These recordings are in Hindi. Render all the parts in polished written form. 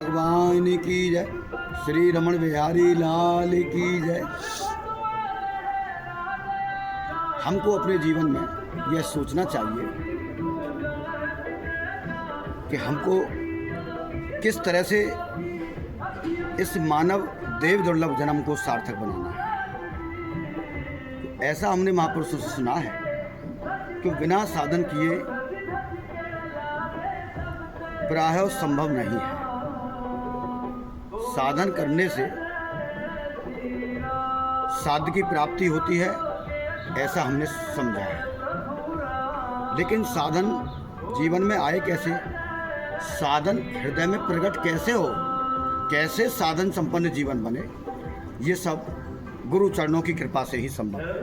भगवान की जय। श्री रमण बिहारी लाल की जय। हमको अपने जीवन में यह सोचना चाहिए कि हमको किस तरह से इस मानव देव दुर्लभ जन्म को सार्थक बनाना है। ऐसा हमने महापुरुषों से सुना है कि बिना साधन किए प्रायः संभव नहीं है। साधन करने से साध्य की प्राप्ति होती है, ऐसा हमने समझा है। लेकिन साधन जीवन में आए कैसे, साधन हृदय में प्रकट कैसे हो, कैसे साधन संपन्न जीवन बने, ये सब गुरु चरणों की कृपा से ही संभव है।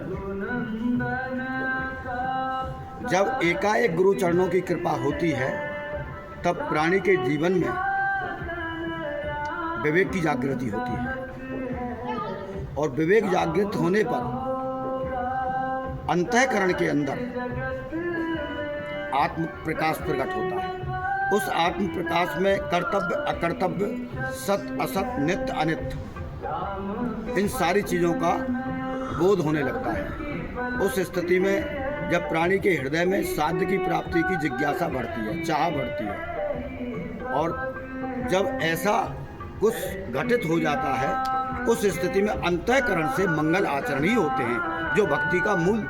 जब एकाएक गुरु चरणों की कृपा होती है तब प्राणी के जीवन में विवेक की जागृति होती है और विवेक जागृत होने पर अंतःकरण के अंदर आत्म प्रकाश प्रकट होता है। उस आत्म प्रकाश में कर्तव्य अकर्तव्य, सत असत, नित्य अनित्य, इन सारी चीज़ों का बोध होने लगता है। उस स्थिति में जब प्राणी के हृदय में साध्य की प्राप्ति की जिज्ञासा बढ़ती है, चाह बढ़ती है, और जब ऐसा कुछ घटित हो जाता है उस स्थिति में अंतःकरण से मंगल आचरण ही होते हैं, जो भक्ति का मूल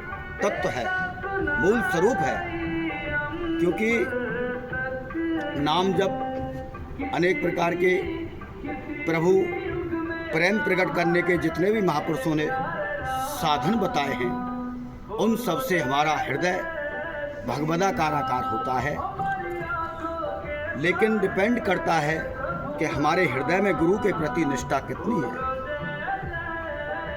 तत्व है, मूल स्वरूप है। क्योंकि नाम जप अनेक प्रकार के प्रभु प्रेम प्रकट करने के जितने भी महापुरुषों ने साधन बताए हैं, उन सब से हमारा हृदय भगवदाकार होता है। लेकिन डिपेंड करता है कि हमारे हृदय में गुरु के प्रति निष्ठा कितनी है,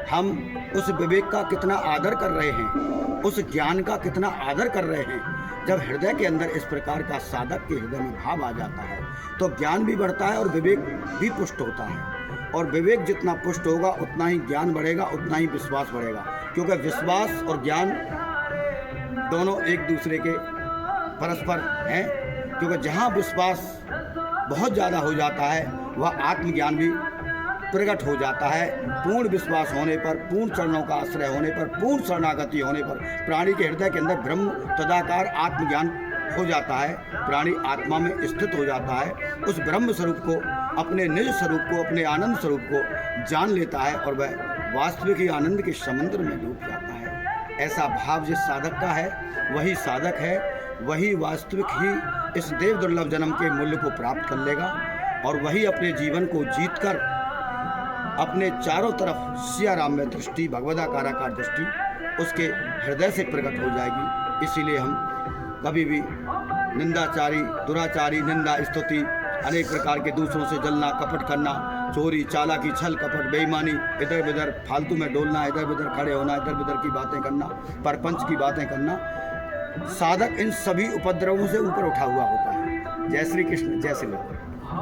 हम उस विवेक का कितना आदर कर रहे हैं, उस ज्ञान का कितना आदर कर रहे हैं। जब हृदय के अंदर इस प्रकार का साधक के हृदय में भाव आ जाता है तो ज्ञान भी बढ़ता है और विवेक भी पुष्ट होता है। और विवेक जितना पुष्ट होगा उतना ही ज्ञान बढ़ेगा, उतना ही विश्वास बढ़ेगा। क्योंकि विश्वास और ज्ञान दोनों एक दूसरे के परस्पर हैं। क्योंकि जहाँ विश्वास बहुत ज़्यादा हो जाता है वह आत्मज्ञान भी प्रकट हो जाता है। पूर्ण विश्वास होने पर, पूर्ण चरणों का आश्रय होने पर, पूर्ण शरणागति होने पर प्राणी के हृदय के अंदर ब्रह्म तदाकार आत्मज्ञान हो जाता है। प्राणी आत्मा में स्थित हो जाता है, उस ब्रह्म स्वरूप को, अपने निज स्वरूप को, अपने आनंद स्वरूप को जान लेता है और वह वास्तविक ही आनंद के समुद्र में डूब जाता है। ऐसा भाव जिस साधक का है वही साधक है, वही वास्तविक ही इस देव दुर्लभ जन्म के मूल्य को प्राप्त कर लेगा और वही अपने जीवन को जीतकर अपने चारों तरफ सिया राम में दृष्टि, भगवदाकार दृष्टि उसके हृदय से प्रकट हो जाएगी। इसीलिए हम कभी भी निंदाचारी, दुराचारी, निंदा, स्तुति, अनेक प्रकार के दूसरों से जलना, कपट करना, चोरी, चालाकी, छल कपट, बेईमानी, इधर उधर फालतू में डोलना, इधर उधर खड़े होना, इधर उधर की बातें करना, परपंच की बातें करना, साधक इन सभी उपद्रवों से ऊपर उठा हुआ होता है। जय श्री कृष्ण, जय श्री राम।